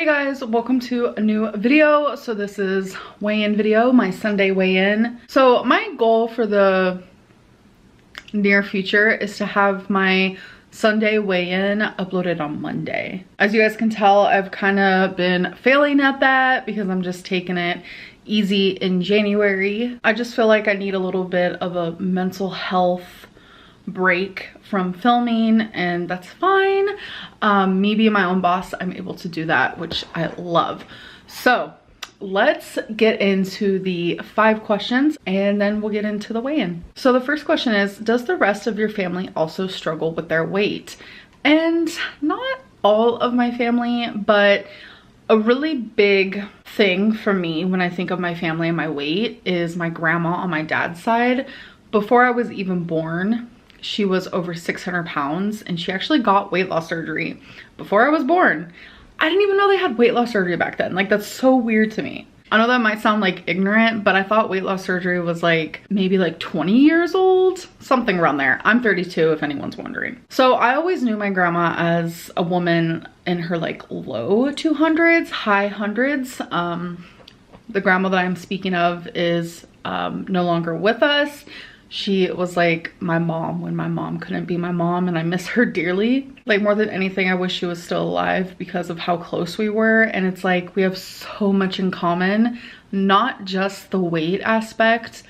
Hey guys, welcome to a new video. So this is weigh-in video, my Sunday weigh-in. So my goal for the near future is to have my Sunday weigh-in uploaded on Monday. As you guys can tell, I've kind of been failing at that because I'm just taking it easy in January. I just feel like I need a little bit of a mental health break from filming, and that's fine. Me being my own boss, I'm able to do that, which I love. So let's get into the 5 questions and then we'll get into the weigh-in. So the first question is, does the rest of your family also struggle with their weight? And not all of my family, but a really big thing for me when I think of my family and my weight is my grandma on my dad's side. Before I was even born, she was over 600 pounds and she actually got weight loss surgery before I was born. I didn't even know they had weight loss surgery back then. Like, that's so weird to me. I know that might sound like ignorant, but I thought weight loss surgery was like maybe like 20 years old, something around there. I'm 32 if anyone's wondering. So I always knew my grandma as a woman in her like low 200s, high hundreds. The grandma that I'm speaking of is no longer with us. She was like my mom when my mom couldn't be my mom, and I miss her dearly. Like, more than anything, I wish she was still alive because of how close we were. And it's like we have so much in common, not just the weight aspect,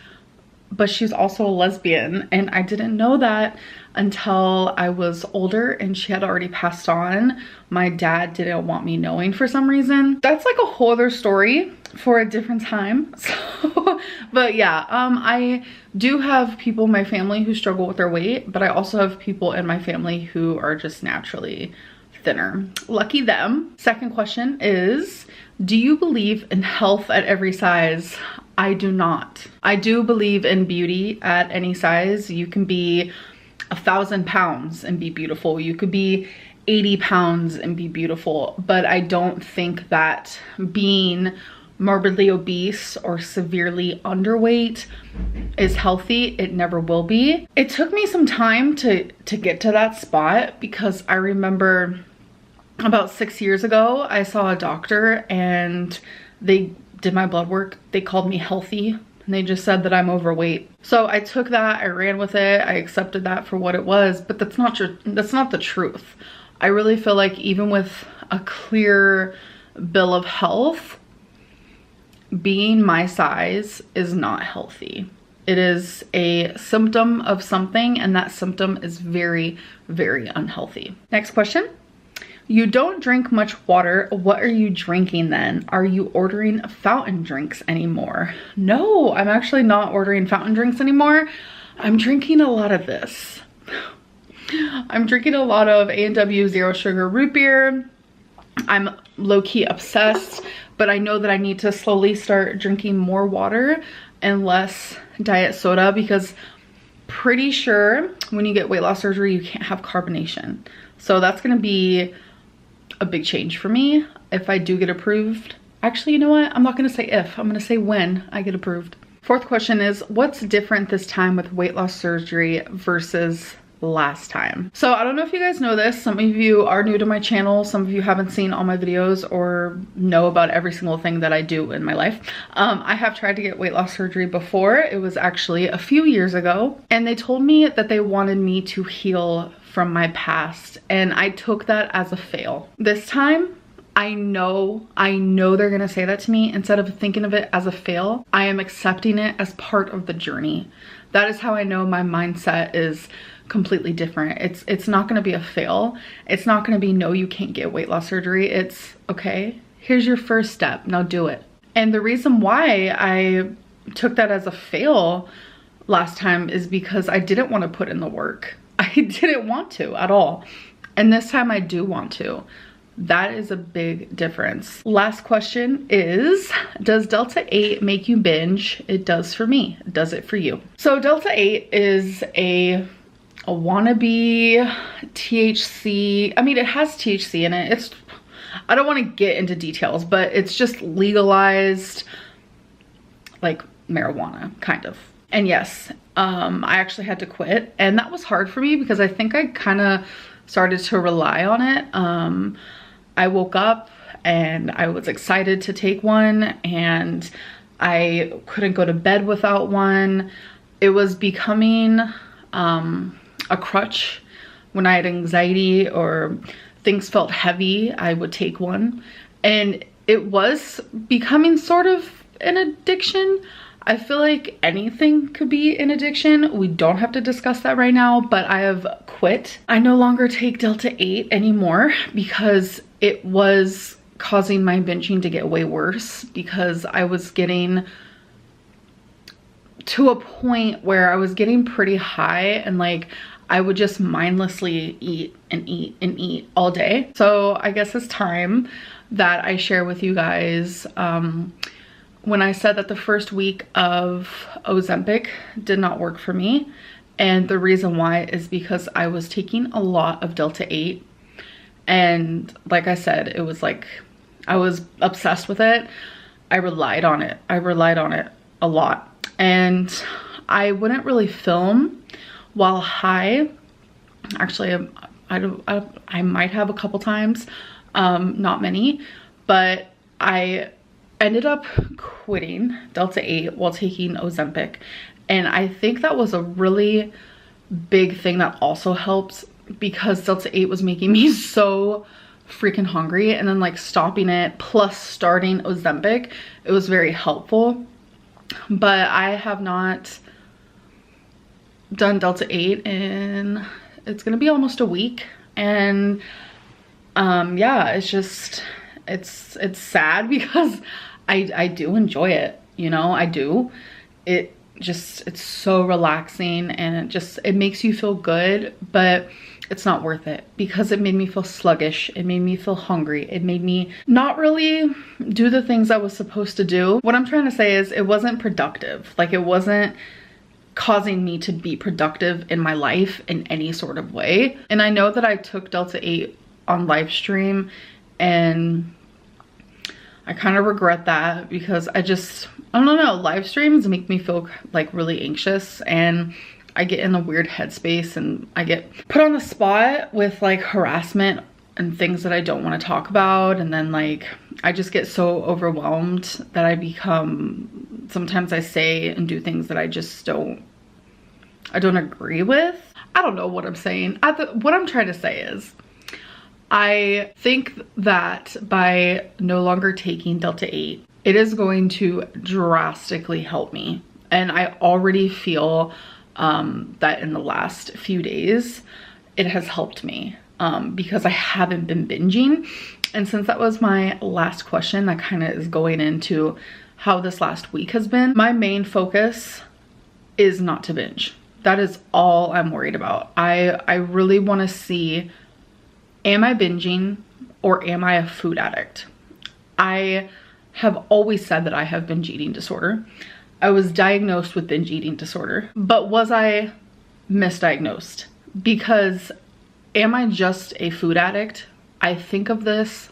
but she's also a lesbian. And I didn't know that until I was older and she had already passed on. My dad didn't want me knowing for some reason. That's like a whole other story for a different time. So, but yeah, I do have people in my family who struggle with their weight, but I also have people in my family who are just naturally thinner. Lucky them. Second question is, do you believe in health at every size? I do not. I do believe in beauty at any size. You can be 1,000 pounds and be beautiful. You could be 80 pounds and be beautiful, but I don't think that being morbidly obese or severely underweight is healthy. It never will be. It took me some time to get to that spot because I remember about 6 years ago, I saw a doctor and they did my blood work. They called me healthy and they just said that I'm overweight. So I took that, I ran with it, I accepted that for what it was, but that's not the truth. I really feel like even with a clear bill of health, being my size is not healthy. It is a symptom of something, and that symptom is very, very unhealthy. Next question. You don't drink much water. What are you drinking then? Are you ordering fountain drinks anymore? No, I'm actually not ordering fountain drinks anymore. I'm drinking a lot of this. I'm drinking a lot of A&W Zero Sugar root beer. I'm low-key obsessed, but I know that I need to slowly start drinking more water and less diet soda because pretty sure when you get weight loss surgery, you can't have carbonation. So that's gonna be a big change for me if I do get approved. Actually, you know what? I'm not gonna say if, I'm gonna say when I get approved. Fourth question is, what's different this time with weight loss surgery versus last time? So I don't know if you guys know this. Some of you are new to my channel. Some of you haven't seen all my videos or know about every single thing that I do in my life. I have tried to get weight loss surgery before. It was actually a few years ago, and they told me that they wanted me to heal from my past, and I took that as a fail. This time, I know they're gonna say that to me. Instead of thinking of it as a fail, I am accepting it as part of the journey. That is how I know my mindset is completely different. It's not gonna be a fail. It's not gonna be, no, you can't get weight loss surgery. It's, okay, here's your first step, now do it. And the reason why I took that as a fail last time is because I didn't want to put in the work. I didn't want to at all. And this time I do want to. That is a big difference. Last question is, does Delta 8 make you binge? It does for me. Does it for you? So Delta 8 is a wannabe THC. I mean, it has THC in it. I don't want to get into details, but it's just legalized like marijuana, kind of. And yes, I actually had to quit, and that was hard for me because I think I kind of started to rely on it. I woke up and I was excited to take one, and I couldn't go to bed without one. It was becoming a crutch. When I had anxiety or things felt heavy, I would take one, and it was becoming sort of an addiction. I feel like anything could be an addiction. We don't have to discuss that right now, but I have quit. I no longer take Delta 8 anymore because it was causing my binging to get way worse, because I was getting to a point where I was getting pretty high, and like I would just mindlessly eat and eat and eat all day. So I guess it's time that I share with you guys when I said that the first week of Ozempic did not work for me. And the reason why is because I was taking a lot of Delta 8. And like I said, it was like, I was obsessed with it. I relied on it. I relied on it a lot. And I wouldn't really film while high. Actually, I might have a couple times, not many, but I ended up quitting Delta 8 while taking Ozempic. And I think that was a really big thing that also helped, because Delta 8 was making me so freaking hungry, and then like stopping it plus starting Ozempic, it was very helpful. But I have not done Delta 8 in, it's gonna be almost a week. And yeah, it's just, it's sad because I do enjoy it, you know, I do. It's so relaxing, and it makes you feel good, but it's not worth it because it made me feel sluggish. It made me feel hungry. It made me not really do the things I was supposed to do. What I'm trying to say is it wasn't productive. Like, it wasn't causing me to be productive in my life in any sort of way. And I know that I took Delta 8 on live stream, and I kind of regret that because I don't know, live streams make me feel like really anxious, and I get in a weird headspace, and I get put on the spot with like harassment and things that I don't want to talk about. And then like, I just get so overwhelmed that I become, sometimes I say and do things that I don't agree with. I don't know what I'm saying. What I'm trying to say is, I think that by no longer taking Delta 8, it is going to drastically help me. And I already feel that in the last few days, it has helped me because I haven't been binging. And since that was my last question, that kind of is going into how this last week has been. My main focus is not to binge. That is all I'm worried about. I really want to see, am I binging or am I a food addict? I have always said that I have binge eating disorder. I was diagnosed with binge eating disorder, but was I misdiagnosed? Because am I just a food addict? I think of this,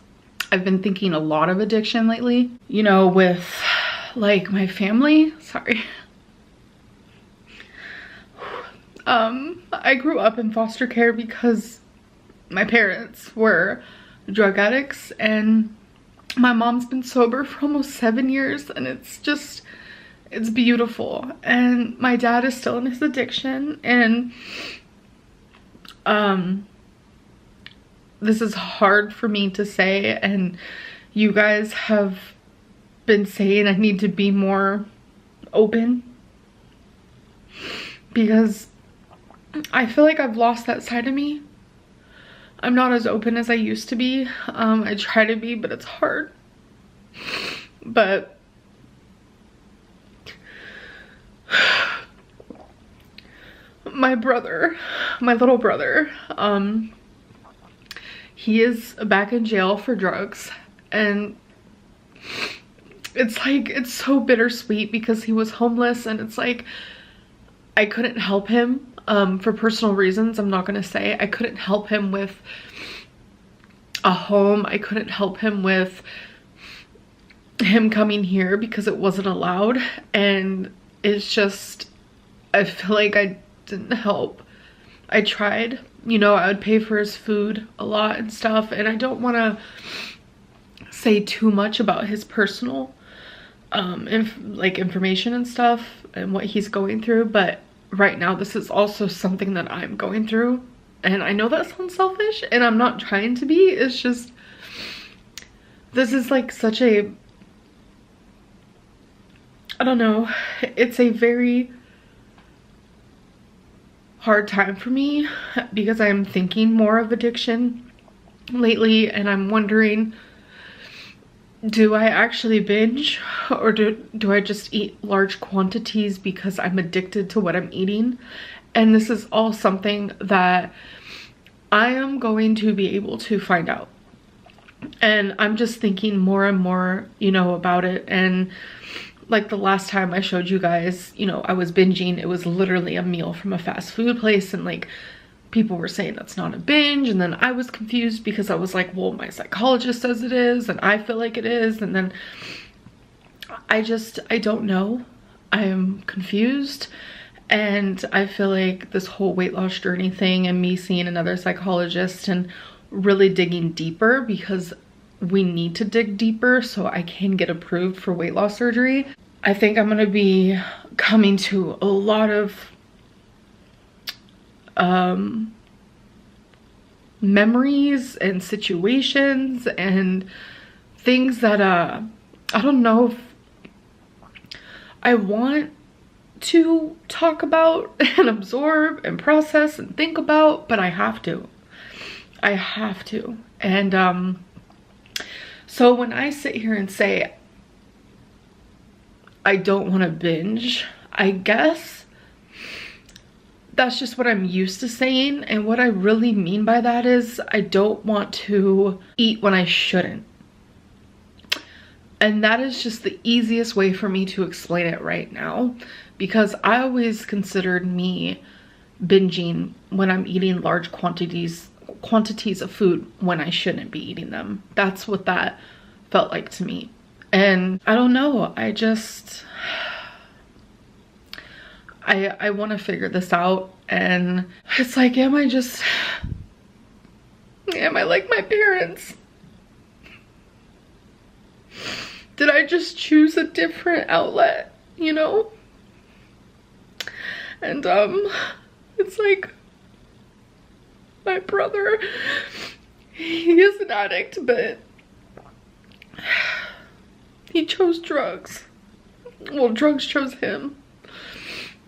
I've been thinking a lot of addiction lately, you know, with like my family, sorry. I grew up in foster care because my parents were drug addicts, and my mom's been sober for almost 7 years, and it's beautiful. And my dad is still in his addiction, and this is hard for me to say, and you guys have been saying I need to be more open, because I feel like I've lost that side of me. I'm not as open as I used to be. I try to be, but it's hard. But my brother, my little brother, he is back in jail for drugs, and it's like, it's so bittersweet because he was homeless, and it's like, I couldn't help him for personal reasons. I'm not gonna say. I couldn't help him with a home. I couldn't help him with him coming here because it wasn't allowed. And it's just, I feel like I didn't help. I tried, you know, I would pay for his food a lot and stuff, and I don't want to say too much about his personal information and stuff and what he's going through, but right now this is also something that I'm going through, and I know that sounds selfish and I'm not trying to be. It's just, this is like such a, I don't know, it's a very hard time for me because I'm thinking more of addiction lately, and I'm wondering, do I actually binge, or do I just eat large quantities because I'm addicted to what I'm eating? And this is all something that I am going to be able to find out. And I'm just thinking more and more, you know, about it. And like the last time I showed you guys, you know, I was binging. It was literally a meal from a fast food place, and like people were saying that's not a binge, and then I was confused because I was like, well, my psychologist says it is and I feel like it is, and then I don't know. I am confused, and I feel like this whole weight loss journey thing and me seeing another psychologist and really digging deeper, because we need to dig deeper so I can get approved for weight loss surgery. I think I'm gonna be coming to a lot of memories and situations and things that I don't know if I want to talk about and absorb and process and think about, but I have to. And so when I sit here and say I don't want to binge, I guess that's just what I'm used to saying. And what I really mean by that is I don't want to eat when I shouldn't. And that is just the easiest way for me to explain it right now, because I always considered me binging when I'm eating large quantities of food when I shouldn't be eating them. That's what that felt like to me. And I don't know, I want to figure this out. And it's like, am I like my parents? Did I just choose a different outlet, you know? And it's like, my brother, he is an addict, but he chose drugs. Well, drugs chose him,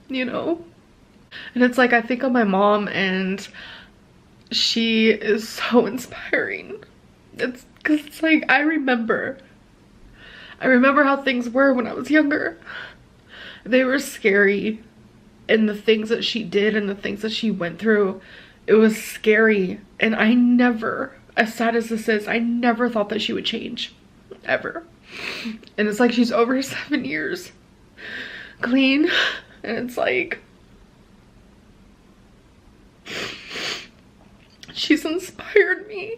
you know? And it's like, I think of my mom, and she is so inspiring. It's because it's like, I remember how things were when I was younger. They were scary, and the things that she did and the things that she went through, it was scary. And I never, as sad as this is, I never thought that she would change, ever. And it's like, she's over 7 years clean, and it's like, she's inspired me.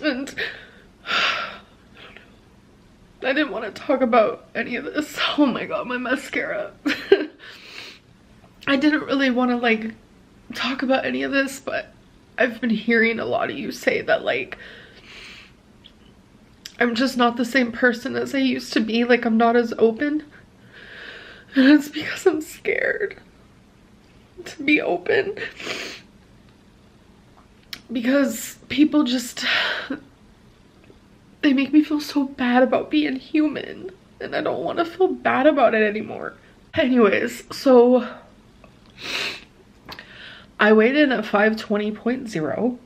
And I didn't want to talk about any of this. Oh my god, my mascara. I didn't really want to like talk about any of this, but I've been hearing a lot of you say that like I'm just not the same person as I used to be. Like, I'm not as open, and it's because I'm scared to be open, because people just, they make me feel so bad about being human, and I don't want to feel bad about it anymore. Anyways, so I weighed in at 520.0,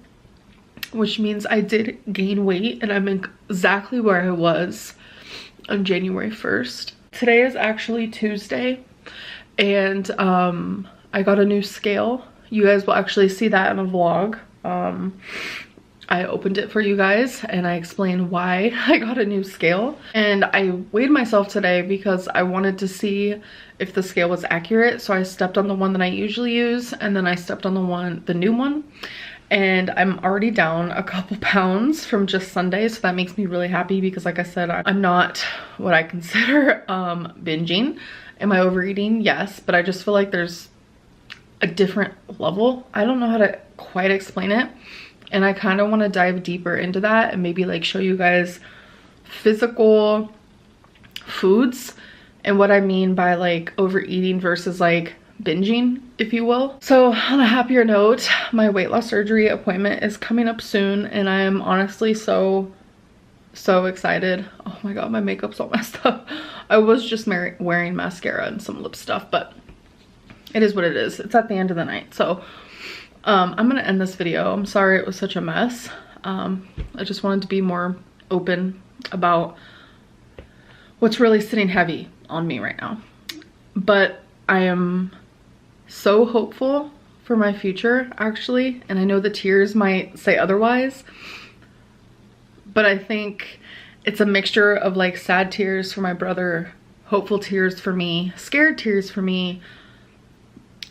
which means I did gain weight, and I'm exactly where I was on January 1st. Today is actually Tuesday, and I got a new scale. You guys will actually see that in a vlog. I opened it for you guys and I explained why I got a new scale. And I weighed myself today because I wanted to see if the scale was accurate. So I stepped on the one that I usually use, and then I stepped on the new one. And I'm already down a couple pounds from just Sunday, so that makes me really happy, because like I said, I'm not what I consider binging. Am I overeating? Yes, but I just feel like there's a different level. I don't know how to quite explain it, and I kind of want to dive deeper into that and maybe like show you guys physical foods and what I mean by like overeating versus like binging, if you will. So on a happier note, my weight loss surgery appointment is coming up soon, and I am honestly so excited. Oh my god, my makeup's all messed up. I was just wearing mascara and some lip stuff, but it is what it is. It's at the end of the night. So I'm gonna end this video. I'm sorry it was such a mess. I just wanted to be more open about what's really sitting heavy on me right now. But I am so hopeful for my future, actually, and I know the tears might say otherwise, but I think it's a mixture of like sad tears for my brother, hopeful tears for me, scared tears for me.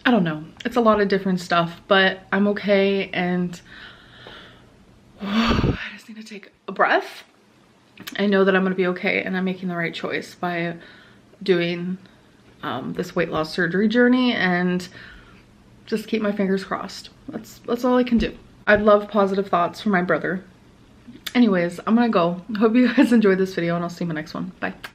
I don't know, it's a lot of different stuff, but I'm okay, and I just need to take a breath. I know that I'm gonna be okay, and I'm making the right choice by doing this weight loss surgery journey, and just keep my fingers crossed. That's all I can do. I'd love positive thoughts for my brother. Anyways, I'm gonna go. Hope you guys enjoyed this video, and I'll see you in my next one. Bye.